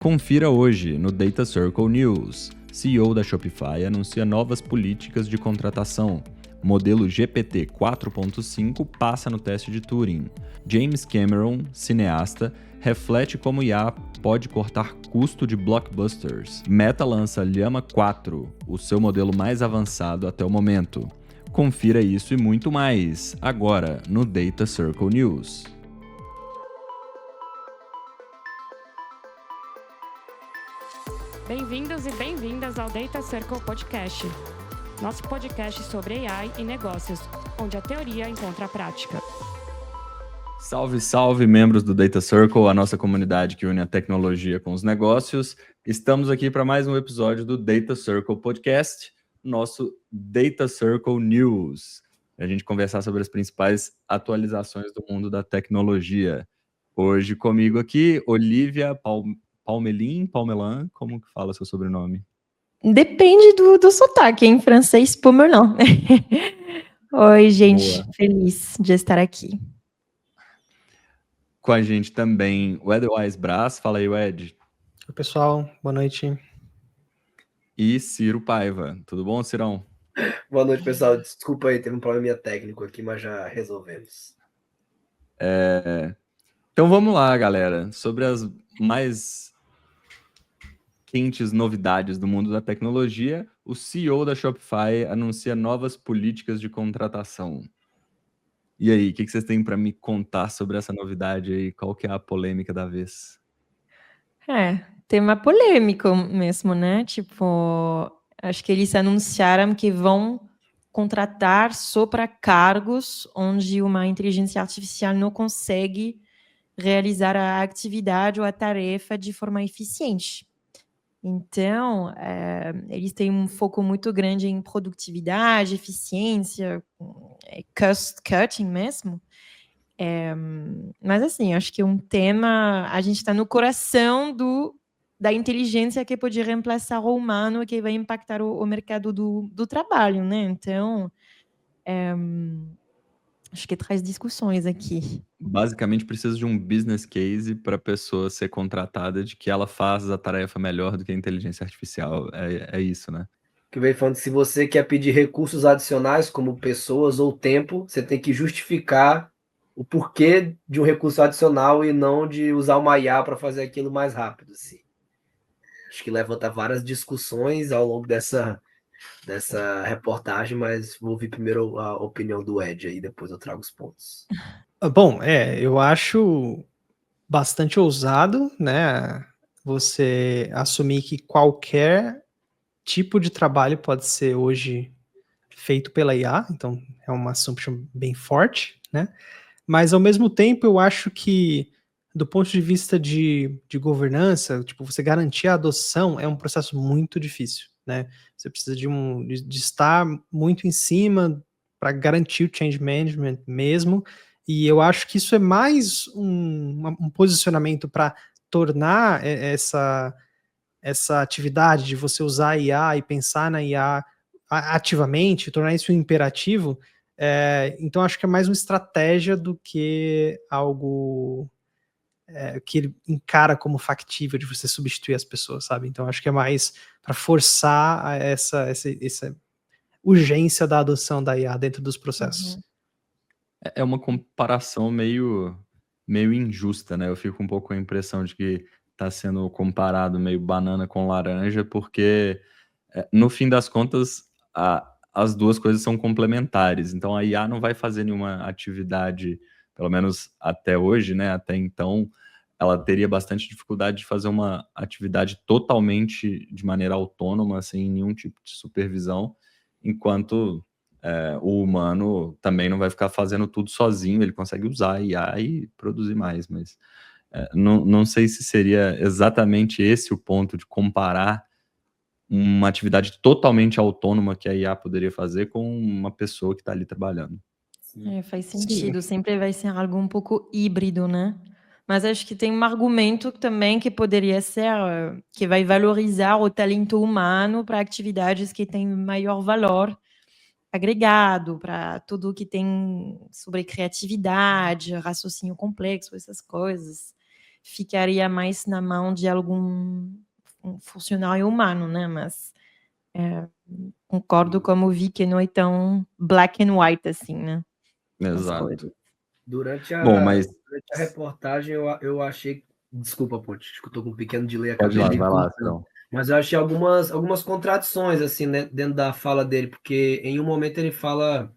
Confira hoje no Data Circle News. CEO da Shopify anuncia novas políticas de contratação. Modelo GPT 4.5 passa no teste de Turing. James Cameron, cineasta, reflete como IA pode cortar custo de blockbusters. Meta lança Llama 4, o seu modelo mais avançado até o momento. Confira isso e muito mais, agora no Data Circle News. Bem-vindos e bem-vindas ao Data Circle Podcast, nosso podcast sobre AI e negócios, onde a teoria encontra a prática. Salve, salve, membros do Data Circle, a nossa comunidade que une a tecnologia com os negócios. Estamos aqui para mais um episódio do Data Circle Podcast, nosso Data Circle News, para a gente conversar sobre as principais atualizações do mundo da tecnologia. Hoje comigo aqui, Olivia Palmelan, como que fala seu sobrenome? Depende do sotaque, em francês, Pomerlan. Oi, gente, Boa. feliz de estar aqui. Com a gente também o Edwise Brás, fala aí, Ed. Oi, pessoal, boa noite. E Ciro Paiva, tudo bom, Cirão? Boa noite, pessoal. Desculpa aí, teve um probleminha técnico aqui, mas já resolvemos. Então vamos lá, galera, sobre as mais quentes novidades do mundo da tecnologia, o CEO da Shopify anuncia novas políticas de contratação. E aí, o que vocês têm para me contar sobre essa novidade aí? Qual que é a polêmica da vez? Tema polêmico mesmo, né? Tipo, acho que eles anunciaram que vão contratar só para cargos onde uma inteligência artificial não consegue realizar a atividade ou a tarefa de forma eficiente. Então, eles têm um foco muito grande em produtividade, eficiência, cost cutting mesmo. Mas, assim, acho que um tema... A gente está no coração da inteligência que pode reemplaçar o humano, que vai impactar o mercado do trabalho, né? Então, acho que traz discussões aqui. Basicamente, precisa de um business case para a pessoa ser contratada de que ela faz a tarefa melhor do que a inteligência artificial. É isso, né? Que vem falando que se você quer pedir recursos adicionais, como pessoas ou tempo, você tem que justificar o porquê de um recurso adicional e não de usar uma IA para fazer aquilo mais rápido. Assim. Acho que levanta várias discussões ao longo dessa reportagem, mas vou ouvir primeiro a opinião do Ed aí, depois eu trago os pontos. Bom, eu acho bastante ousado, né, você assumir que qualquer tipo de trabalho pode ser hoje feito pela IA, então é uma assumption bem forte, né, mas ao mesmo tempo eu acho que do ponto de vista de governança, tipo, você garantir a adoção é um processo muito difícil, né, você precisa de estar muito em cima para garantir o change management mesmo. E eu acho que isso é mais um posicionamento para tornar essa atividade de você usar a IA e pensar na IA ativamente, tornar isso um imperativo. Então, acho que é mais uma estratégia do que algo que ele encara como factível de você substituir as pessoas, sabe? Então, acho que é mais para forçar essa urgência da adoção da IA dentro dos processos. Uhum. É uma comparação meio injusta, né? Eu fico um pouco com a impressão de que está sendo comparado meio banana com laranja, porque no fim das contas as duas coisas são complementares. Então a IA não vai fazer nenhuma atividade, pelo menos até hoje, né? Até então, ela teria bastante dificuldade de fazer uma atividade totalmente de maneira autônoma, sem nenhum tipo de supervisão, enquanto o humano também não vai ficar fazendo tudo sozinho, ele consegue usar a IA e produzir mais, mas não sei se seria exatamente esse o ponto de comparar uma atividade totalmente autônoma que a IA poderia fazer com uma pessoa que está ali trabalhando. Faz sentido, sempre vai ser algo um pouco híbrido, né? Mas acho que tem um argumento também que poderia ser que vai valorizar o talento humano para atividades que têm maior valor agregado, para tudo que tem sobre criatividade, raciocínio complexo, essas coisas. ficaria mais na mão de algum funcionário humano, né? Mas concordo como vi que não é tão black and white assim, né? Exato. Durante Bom, mas a reportagem eu achei. Desculpa, Ponte, acho que eu tô com um pequeno delay, pode ir acabei lá, me vai lá, cortando. então. Mas eu achei algumas contradições, assim, né, dentro da fala dele, porque em um momento ele fala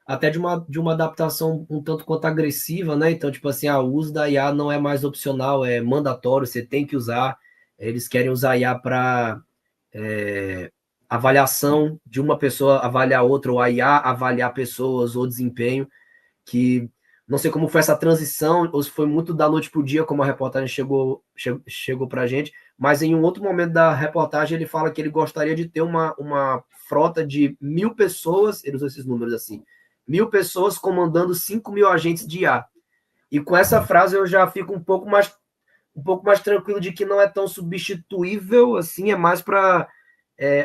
até de uma adaptação um tanto quanto agressiva, né? Então, tipo assim, o uso da IA não é mais opcional, é mandatório, você tem que usar. Eles querem usar IA para avaliação de uma pessoa avaliar outra, ou a IA avaliar pessoas, ou desempenho, que não sei como foi essa transição, ou se foi muito da noite para o dia, como a reportagem chegou para a gente, mas em um outro momento da reportagem ele fala que ele gostaria de ter uma frota de 1.000 pessoas, ele usou esses números assim, 1.000 pessoas comandando 5.000 agentes de IA. E com essa frase eu já fico um pouco mais tranquilo de que não é tão substituível, assim, é mais para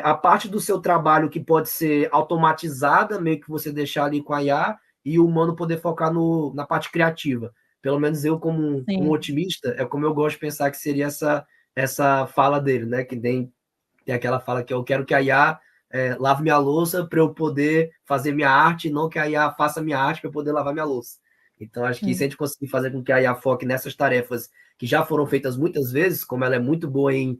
a parte do seu trabalho que pode ser automatizada, meio que você deixar ali com a IA, e o humano poder focar na parte criativa. Pelo menos eu, como um otimista, é como eu gosto de pensar que seria essa fala dele, né? Que tem aquela fala que eu quero que a IA lave minha louça para eu poder fazer minha arte, não que a IA faça minha arte para eu poder lavar minha louça. Então, acho que se a gente conseguir fazer com que a IA foque nessas tarefas que já foram feitas muitas vezes, como ela é muito boa em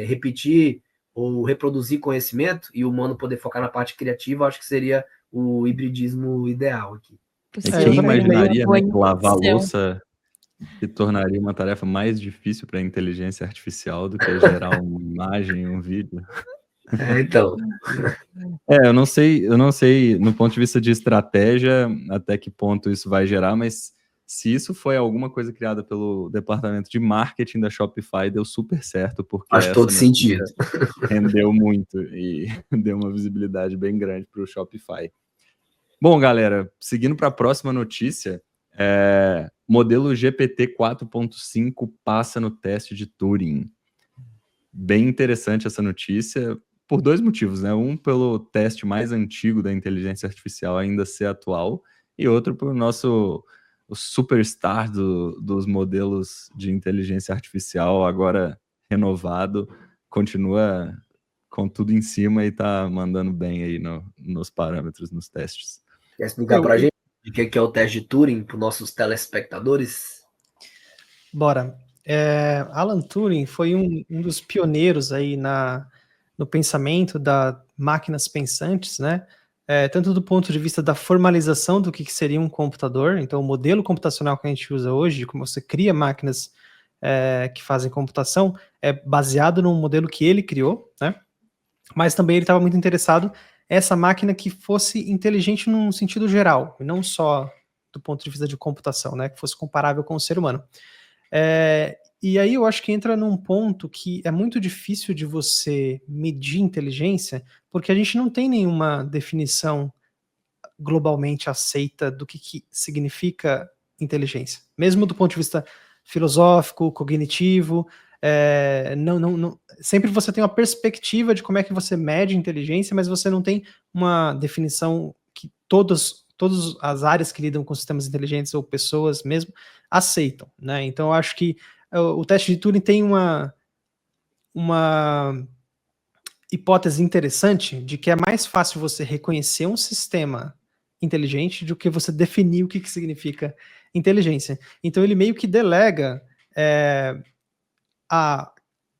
repetir ou reproduzir conhecimento, e o humano poder focar na parte criativa, acho que seria o hibridismo ideal aqui. E quem imaginaria, né, que lavar louça se tornaria uma tarefa mais difícil para a inteligência artificial do que gerar uma imagem, um vídeo? Então. Eu não sei, no ponto de vista de estratégia, até que ponto isso vai gerar, mas se isso foi alguma coisa criada pelo departamento de marketing da Shopify, deu super certo, porque faz todo sentido. Rendeu muito e deu uma visibilidade bem grande para o Shopify. Bom, galera, seguindo para a próxima notícia, modelo GPT 4.5 passa no teste de Turing. Bem interessante essa notícia, por dois motivos, né? Um, pelo teste mais antigo da inteligência artificial ainda ser atual, e outro, por o superstar dos modelos de inteligência artificial, agora renovado, continua com tudo em cima e tá mandando bem aí nos parâmetros, nos testes. Quer explicar pra gente o que é o teste de Turing para os nossos telespectadores? Bora. Alan Turing foi um dos pioneiros aí no pensamento das máquinas pensantes, né? Tanto do ponto de vista da formalização do que seria um computador, então o modelo computacional que a gente usa hoje, como você cria máquinas que fazem computação, é baseado num modelo que ele criou, né? Mas também ele estava muito interessado essa máquina que fosse inteligente num sentido geral, e não só do ponto de vista de computação, né? Que fosse comparável com o ser humano. E aí eu acho que entra num ponto que é muito difícil de você medir inteligência, porque a gente não tem nenhuma definição globalmente aceita do que significa inteligência. Mesmo do ponto de vista filosófico, cognitivo, sempre você tem uma perspectiva de como é que você mede inteligência, mas você não tem uma definição que todas as áreas que lidam com sistemas inteligentes ou pessoas mesmo aceitam, né? Então eu acho que o teste de Turing tem uma hipótese interessante de que é mais fácil você reconhecer um sistema inteligente do que você definir o que significa inteligência. Então ele meio que delega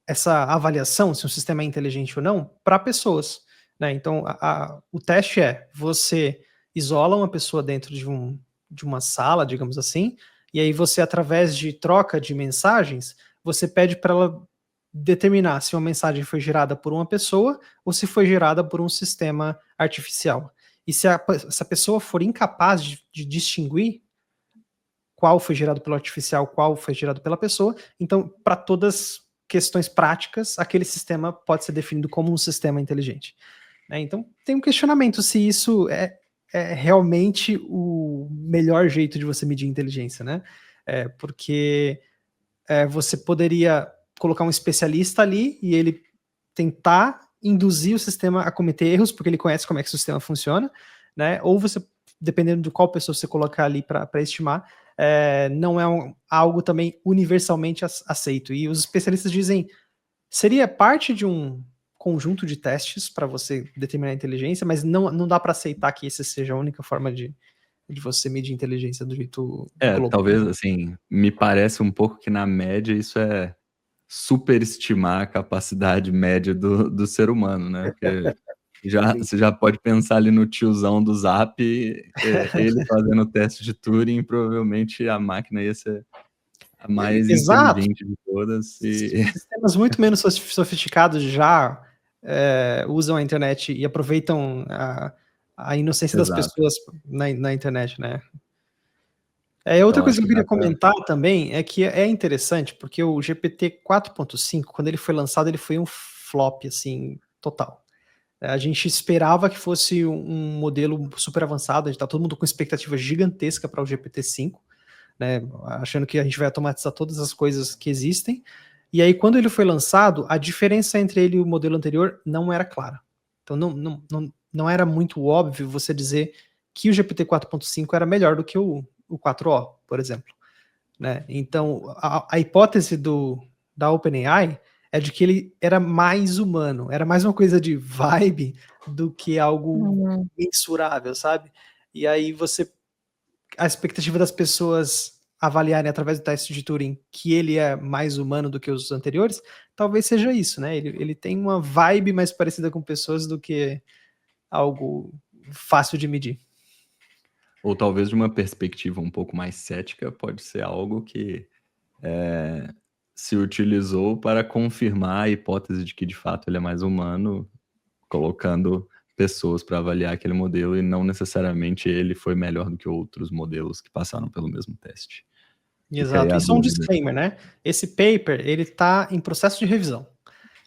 essa avaliação, se um sistema é inteligente ou não, para pessoas, né? Então o teste você isola uma pessoa dentro de uma sala, digamos assim, e aí você, através de troca de mensagens, você pede para ela determinar se uma mensagem foi gerada por uma pessoa ou se foi gerada por um sistema artificial. E se essa pessoa for incapaz de distinguir qual foi gerado pelo artificial, qual foi gerado pela pessoa, então, para todas questões práticas, aquele sistema pode ser definido como um sistema inteligente. Então, tem um questionamento se isso é realmente o melhor jeito de você medir inteligência, né? Porque você poderia colocar um especialista ali e ele tentar induzir o sistema a cometer erros, porque ele conhece como é que o sistema funciona, né? Ou você, dependendo de qual pessoa você colocar ali para estimar, não é algo também universalmente aceito. E os especialistas dizem, seria parte de um conjunto de testes para você determinar a inteligência, mas não dá para aceitar que essa seja a única forma de você medir inteligência do jeito global. Talvez, assim, me parece um pouco que na média isso é superestimar a capacidade média do ser humano, né? Porque você já pode pensar ali no tiozão do Zap, ele fazendo o teste de Turing, provavelmente a máquina ia ser a mais Exato. inteligente de todas. E Sistemas muito menos sofisticados já usam a internet e aproveitam a inocência das Exato. pessoas na internet, né? Outra Então, coisa que acho eu que queria dá pra- comentar também é que é interessante, porque o GPT 4.5, quando ele foi lançado, ele foi um flop, assim, total. A gente esperava que fosse um modelo super avançado, a gente tá todo mundo com expectativa gigantesca para o GPT-5, né, achando que a gente vai automatizar todas as coisas que existem. E aí, quando ele foi lançado, a diferença entre ele e o modelo anterior não era clara. Então, não era muito óbvio você dizer que o GPT 4.5 era melhor do que o 4O, por exemplo. Né? Então, a hipótese da OpenAI é de que ele era mais humano, era mais uma coisa de vibe do que algo mensurável, sabe? E aí a expectativa das pessoas avaliarem através do teste de Turing que ele é mais humano do que os anteriores, talvez seja isso, né? Ele tem uma vibe mais parecida com pessoas do que algo fácil de medir. Ou talvez de uma perspectiva um pouco mais cética, pode ser algo que se utilizou para confirmar a hipótese de que de fato ele é mais humano, colocando pessoas para avaliar aquele modelo e não necessariamente ele foi melhor do que outros modelos que passaram pelo mesmo teste. Exato. E só um disclaimer, né? Esse paper, ele está em processo de revisão,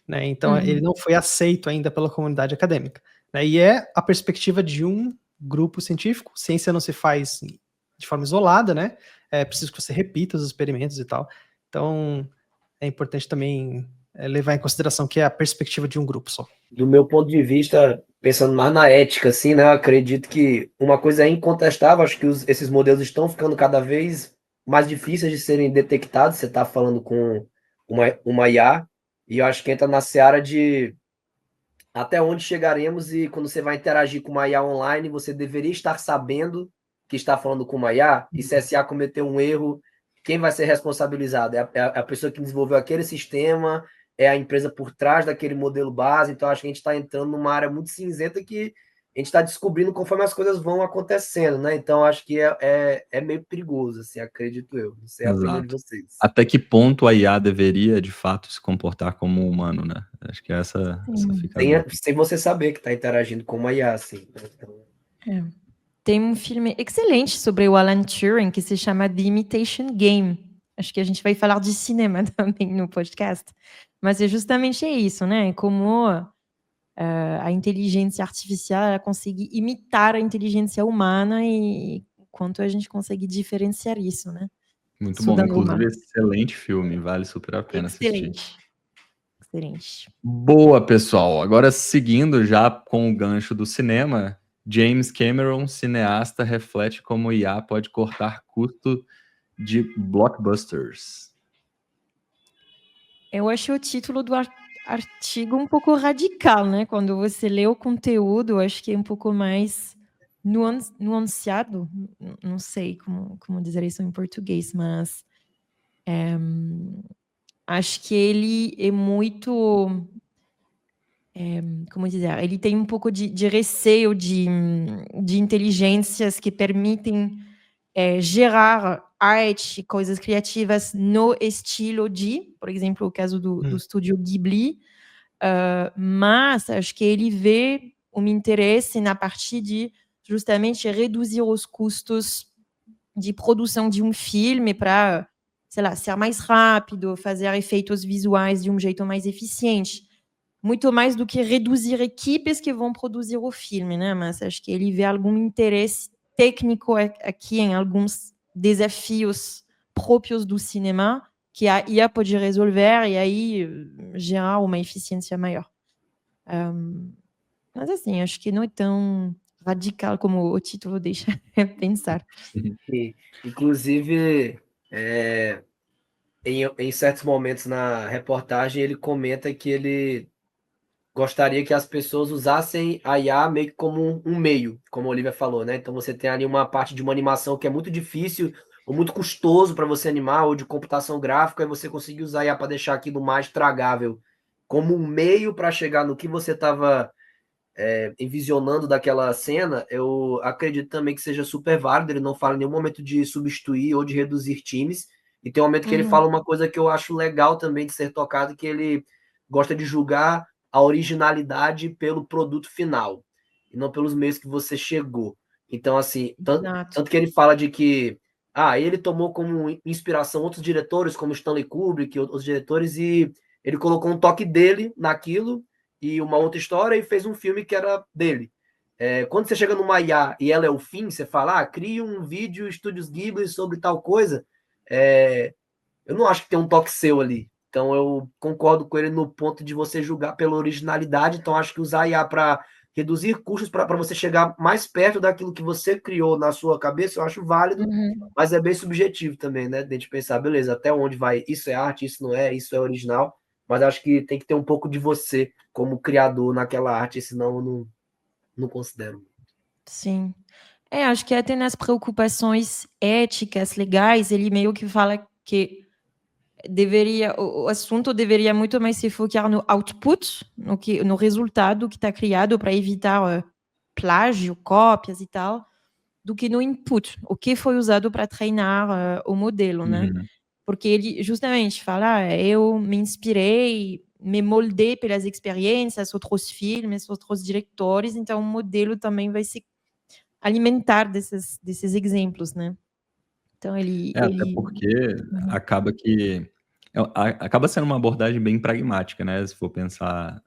né? Então, ele não foi aceito ainda pela comunidade acadêmica, né? E é a perspectiva de um grupo científico. Ciência não se faz de forma isolada, né? É preciso que você repita os experimentos e tal. Então, é importante também levar em consideração que é a perspectiva de um grupo só. Do meu ponto de vista, pensando mais na ética, assim, né? Eu acredito que uma coisa é incontestável, acho que esses modelos estão ficando cada vez mais difíceis de serem detectados. Você está falando com uma IA, e eu acho que entra na seara de até onde chegaremos, e quando você vai interagir com uma IA online, você deveria estar sabendo que está falando com uma IA, e se essa IA cometer um erro, quem vai ser responsabilizado? É a pessoa que desenvolveu aquele sistema, é a empresa por trás daquele modelo base. Então, acho que a gente está entrando numa área muito cinzenta que a gente está descobrindo conforme as coisas vão acontecendo, né? Então, acho que é meio perigoso, assim, acredito eu. Não sei a opinião de vocês. Até que ponto a IA deveria, de fato, se comportar como um humano, né? Acho que essa fica a dúvida. Sem você saber que está interagindo com uma IA, assim. Então... Tem um filme excelente sobre o Alan Turing que se chama The Imitation Game. Acho que a gente vai falar de cinema também no podcast. Mas é justamente isso, né? Como a inteligência artificial ela consegue imitar a inteligência humana e quanto a gente consegue diferenciar isso, né? Muito bom. Inclusive, excelente filme. Vale super a pena assistir. Excelente. Boa, pessoal. Agora, seguindo já com o gancho do cinema, James Cameron, cineasta, reflete como IA pode cortar custo de blockbusters. Eu achei o título do artigo um pouco radical, né? Quando você lê o conteúdo, acho que é um pouco mais nuanceado. Não sei como dizer isso em português, mas acho que ele é muito... como dizer? Ele tem um pouco de receio de inteligências que permitem gerar arte, coisas criativas no estilo de, por exemplo, o caso do estúdio Ghibli, mas acho que ele vê um interesse na parte de justamente reduzir os custos de produção de um filme para, sei lá, ser mais rápido, fazer efeitos visuais de um jeito mais eficiente. Muito mais do que reduzir equipes que vão produzir o filme, né? Mas acho que ele vê algum interesse técnico aqui em alguns desafios próprios do cinema que a IA pode resolver e aí gerar uma eficiência maior. Mas assim, acho que não é tão radical, como o título deixa pensar. E, inclusive, em certos momentos na reportagem, ele comenta que ele gostaria que as pessoas usassem a IA meio que como um meio, como a Olivia falou, né? Então você tem ali uma parte de uma animação que é muito difícil ou muito custoso para você animar, ou de computação gráfica, e você conseguir usar a IA para deixar aquilo mais tragável como um meio para chegar no que você estava envisionando daquela cena. Eu acredito também que seja super válido. Ele não fala em nenhum momento de substituir ou de reduzir times. E tem um momento que ele fala uma coisa que eu acho legal também de ser tocado, que ele gosta de julgar a originalidade pelo produto final, e não pelos meios que você chegou. Então, assim, Exato. tanto que ele fala de que ele tomou como inspiração outros diretores, como Stanley Kubrick e outros diretores, e ele colocou um toque dele naquilo, e uma outra história, e fez um filme que era dele. Quando você chega numa IA e ela é o fim, você fala, cria um vídeo Estúdios Ghibli sobre tal coisa, eu não acho que tem um toque seu ali. Então eu concordo com ele no ponto de você julgar pela originalidade. Então acho que usar IA para reduzir custos, para você chegar mais perto daquilo que você criou na sua cabeça, eu acho válido, mas é bem subjetivo também, né? De a gente pensar, beleza, até onde vai? Isso é arte, isso não é, isso é original. Mas acho que tem que ter um pouco de você como criador naquela arte, senão eu não considero. Sim. Acho que até nas preocupações éticas, legais, ele meio que fala que o assunto deveria muito mais se focar no output, no resultado que está criado para evitar plágio, cópias e tal, do que no input, o que foi usado para treinar o modelo, né? Porque ele justamente fala, eu me inspirei, me moldei pelas experiências, outros filmes, outros diretores, então o modelo também vai se alimentar desses exemplos, né? Então Até porque acaba sendo uma abordagem bem pragmática, né? Se for pensar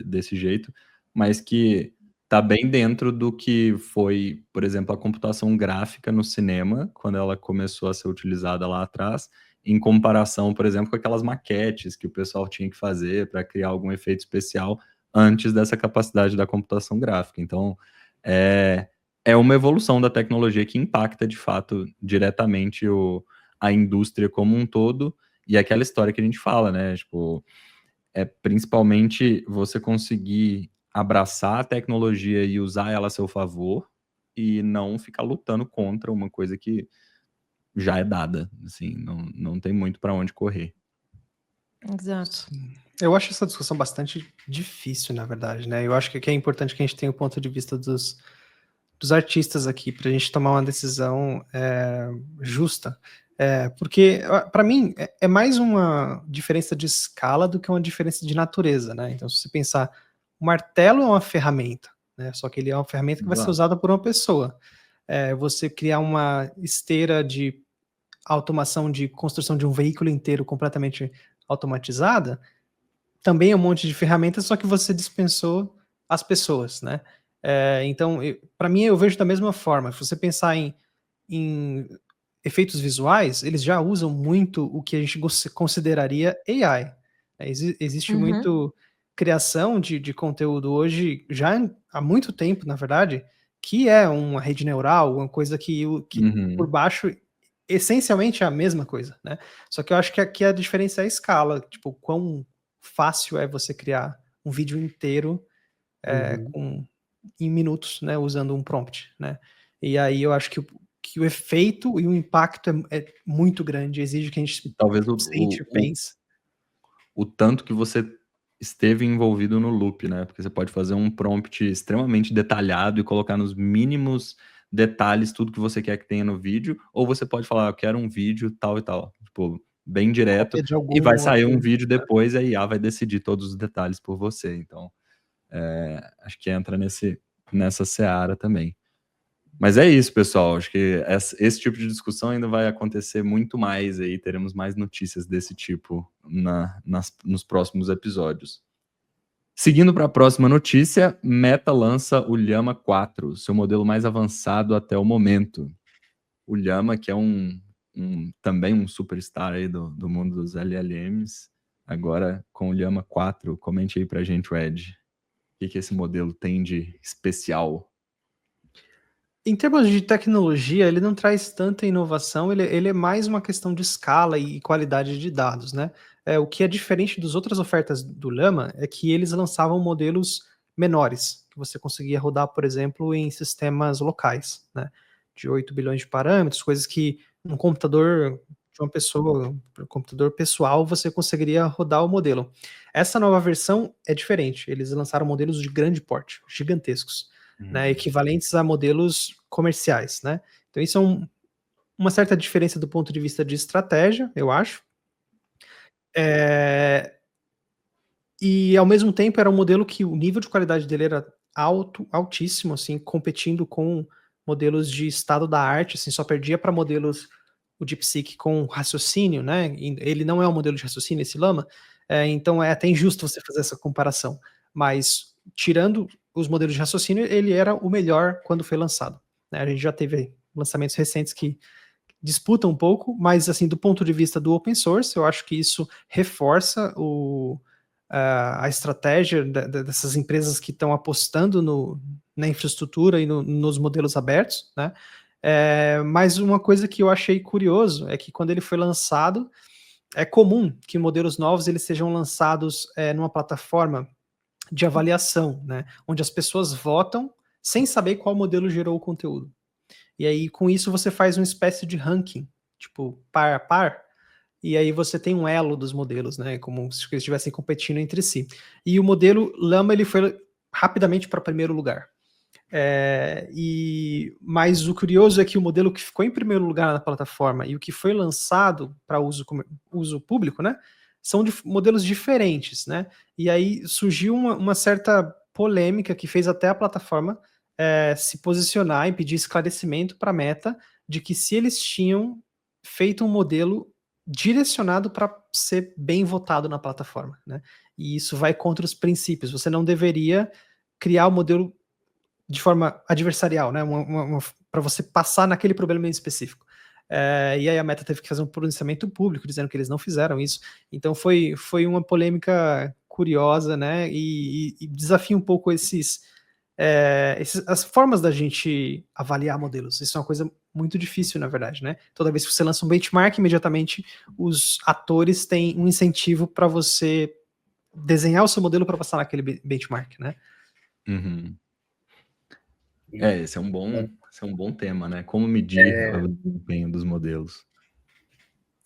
desse jeito, mas que tá bem dentro do que foi, por exemplo, a computação gráfica no cinema, quando ela começou a ser utilizada lá atrás, em comparação, por exemplo, com aquelas maquetes que o pessoal tinha que fazer para criar algum efeito especial antes dessa capacidade da computação gráfica. Então, é uma evolução da tecnologia que impacta, de fato, diretamente a indústria como um todo, e aquela história que a gente fala, né? Tipo, principalmente você conseguir abraçar a tecnologia e usar ela a seu favor, e não ficar lutando contra uma coisa que já é dada, assim, não tem muito para onde correr. Exato. Eu acho essa discussão bastante difícil, na verdade, né? Eu acho que é importante que a gente tenha o ponto de vista dos artistas aqui, para a gente tomar uma decisão justa. Porque, para mim, é mais uma diferença de escala do que uma diferença de natureza, né? Então, se você pensar, o martelo é uma ferramenta, né? Só que ele é uma ferramenta que vai ser usada por uma pessoa. Você criar uma esteira de automação de construção de um veículo inteiro completamente automatizada, também é um monte de ferramentas, só que você dispensou as pessoas, né? Então, para mim, eu vejo da mesma forma. Se você pensar em efeitos visuais, eles já usam muito o que a gente consideraria AI. Existe muito criação de conteúdo hoje, já há muito tempo, na verdade, que é uma rede neural, uma coisa que por baixo, essencialmente é a mesma coisa, né? Só que eu acho que aqui a diferença é a escala, tipo, quão fácil é você criar um vídeo inteiro em minutos, né, usando um prompt, né? E aí eu acho que o efeito e o impacto é muito grande, exige que a gente talvez pense. O tanto que você esteve envolvido no loop, né? Porque você pode fazer um prompt extremamente detalhado e colocar nos mínimos detalhes tudo que você quer que tenha no vídeo, ou você pode falar, eu quero um vídeo tal e tal, tipo, bem direto, e vai sair um vídeo depois e a IA vai decidir todos os detalhes por você. Então, acho que entra nessa seara também. Mas é isso, pessoal. Acho que esse tipo de discussão ainda vai acontecer muito mais aí. Teremos mais notícias desse tipo nos próximos episódios. Seguindo para a próxima notícia, Meta lança o Llama 4, seu modelo mais avançado até o momento. O Llama, que é também um superstar aí do mundo dos LLMs, agora com o Llama 4. Comente aí para a gente, Ed. O que esse modelo tem de especial? Em termos de tecnologia, ele não traz tanta inovação, ele é mais uma questão de escala e qualidade de dados, né? O que é diferente das outras ofertas do Llama é que eles lançavam modelos menores, que você conseguia rodar, por exemplo, em sistemas locais, né? De 8 bilhões de parâmetros, coisas que um computador de uma pessoa, um computador pessoal, você conseguiria rodar o modelo. Essa nova versão é diferente, eles lançaram modelos de grande porte, gigantescos, né, equivalentes a modelos comerciais, né? Então isso é uma certa diferença do ponto de vista de estratégia, eu acho. E ao mesmo tempo era um modelo que o nível de qualidade dele era altíssimo, assim, competindo com modelos de estado da arte, assim, só perdia para modelos o DeepSeek com raciocínio, né? Ele não é um modelo de raciocínio, esse Llama, então é até injusto você fazer essa comparação. Mas tirando os modelos de raciocínio, ele era o melhor quando foi lançado, né? A gente já teve lançamentos recentes que disputam um pouco, mas assim, do ponto de vista do open source, eu acho que isso reforça a estratégia dessas empresas que estão apostando na infraestrutura e nos modelos abertos, né? Mas uma coisa que eu achei curioso é que quando ele foi lançado, é comum que modelos novos eles sejam lançados numa plataforma de avaliação, né? Onde as pessoas votam sem saber qual modelo gerou o conteúdo. E aí, com isso, você faz uma espécie de ranking, tipo, par a par, e aí você tem um elo dos modelos, né? Como se eles estivessem competindo entre si. E o modelo Llama, ele foi rapidamente para o primeiro lugar. Mas o curioso é que o modelo que ficou em primeiro lugar na plataforma e o que foi lançado para uso público, né? São modelos diferentes, né? E aí surgiu uma certa polêmica que fez até a plataforma se posicionar e pedir esclarecimento para a Meta de que se eles tinham feito um modelo direcionado para ser bem votado na plataforma, né? E isso vai contra os princípios. Você não deveria criar o modelo de forma adversarial, né? Para você passar naquele problema em específico. E aí a Meta teve que fazer um pronunciamento público dizendo que eles não fizeram isso. Então foi uma polêmica curiosa, né? E desafia um pouco as formas da gente avaliar modelos. Isso é uma coisa muito difícil, na verdade, né? Toda vez que você lança um benchmark, imediatamente os atores têm um incentivo para você desenhar o seu modelo para passar naquele benchmark, né? Uhum. Esse é um bom tema, né? Como medir o desempenho dos modelos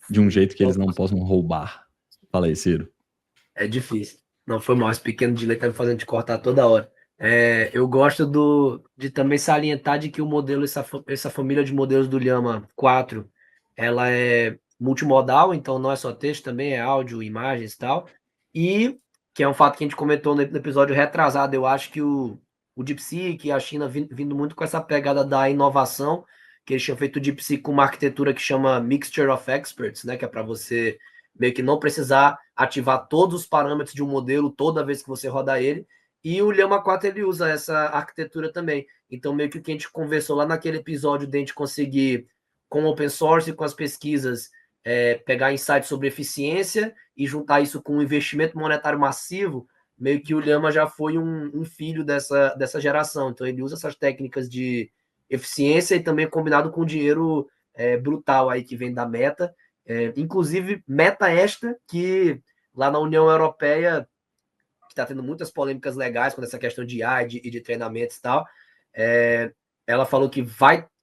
de um jeito que eles não possam roubar. Fala aí, Ciro. É difícil. Não, foi mal. Esse pequeno delay tá me fazendo te cortar toda hora. Eu gosto de também salientar de que o modelo, essa família de modelos do Llama 4, ela é multimodal, então não é só texto, também é áudio, imagens e tal. E, que é um fato que a gente comentou no episódio retrasado, eu acho que o DeepSeek e a China vindo muito com essa pegada da inovação, que eles tinham feito o DeepSeek com uma arquitetura que chama Mixture of Experts, né, que é para você meio que não precisar ativar todos os parâmetros de um modelo toda vez que você rodar ele. E o Llama 4 ele usa essa arquitetura também. Então, meio que o que a gente conversou lá naquele episódio de a gente conseguir, com o open source e com as pesquisas, pegar insights sobre eficiência e juntar isso com um investimento monetário massivo, meio que o Llama já foi um filho dessa geração. Então, ele usa essas técnicas de eficiência e também combinado com dinheiro brutal aí que vem da Meta. Inclusive, meta esta que lá na União Europeia, que está tendo muitas polêmicas legais com essa questão de IA e de treinamentos e tal, ela falou que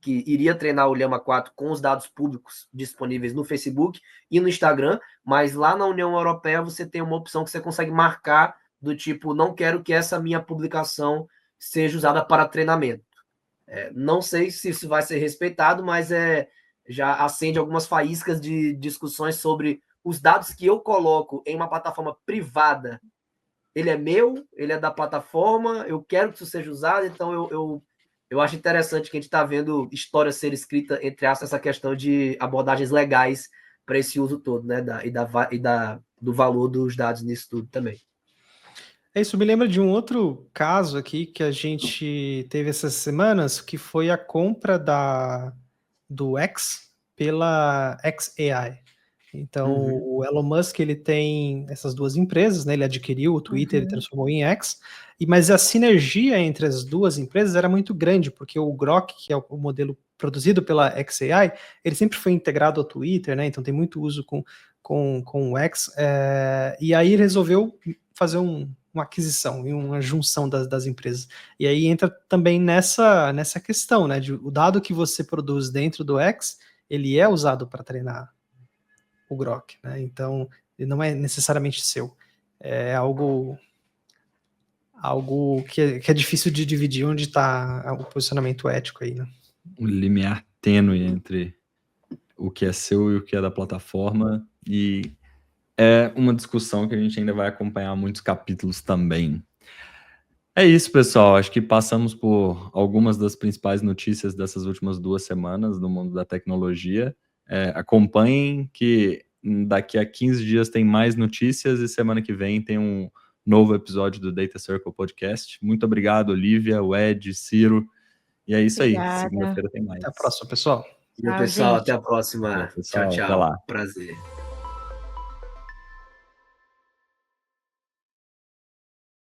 iria treinar o Llama 4 com os dados públicos disponíveis no Facebook e no Instagram, mas lá na União Europeia você tem uma opção que você consegue marcar do tipo, não quero que essa minha publicação seja usada para treinamento. Não sei se isso vai ser respeitado, mas já acende algumas faíscas de discussões sobre os dados que eu coloco em uma plataforma privada. Ele é meu, ele é da plataforma, eu quero que isso seja usado, então eu acho interessante que a gente está vendo história ser escrita, entre aspas, essa questão de abordagens legais para esse uso todo, né? Do valor dos dados nisso tudo também. Isso me lembra de um outro caso aqui que a gente teve essas semanas, que foi a compra do X pela XAI. Então, o Elon Musk, ele tem essas duas empresas, né? Ele adquiriu o Twitter e transformou em X, mas a sinergia entre as duas empresas era muito grande, porque o Grok, que é o modelo produzido pela XAI, ele sempre foi integrado ao Twitter, né? Então tem muito uso com o X, e aí ele resolveu fazer uma aquisição e uma junção das empresas. E aí entra também nessa questão, né? O dado que você produz dentro do X, ele é usado para treinar o Grok, né? Então, ele não é necessariamente seu. É algo que é difícil de dividir onde está o posicionamento ético aí, né? Um limiar tênue entre o que é seu e o que é da plataforma, e é uma discussão que a gente ainda vai acompanhar muitos capítulos também. É isso, pessoal. Acho que passamos por algumas das principais notícias dessas últimas 2 semanas no mundo da tecnologia. Acompanhem que daqui a 15 dias tem mais notícias e semana que vem tem um novo episódio do Data Circle Podcast. Muito obrigado, Olivia, Ed, Ciro. E é isso Obrigada. aí. Segunda-feira tem mais. Até a próxima, pessoal. E Tchau, pessoal, gente. até a próxima. Pessoal, Tchau, até tchau. lá. Prazer.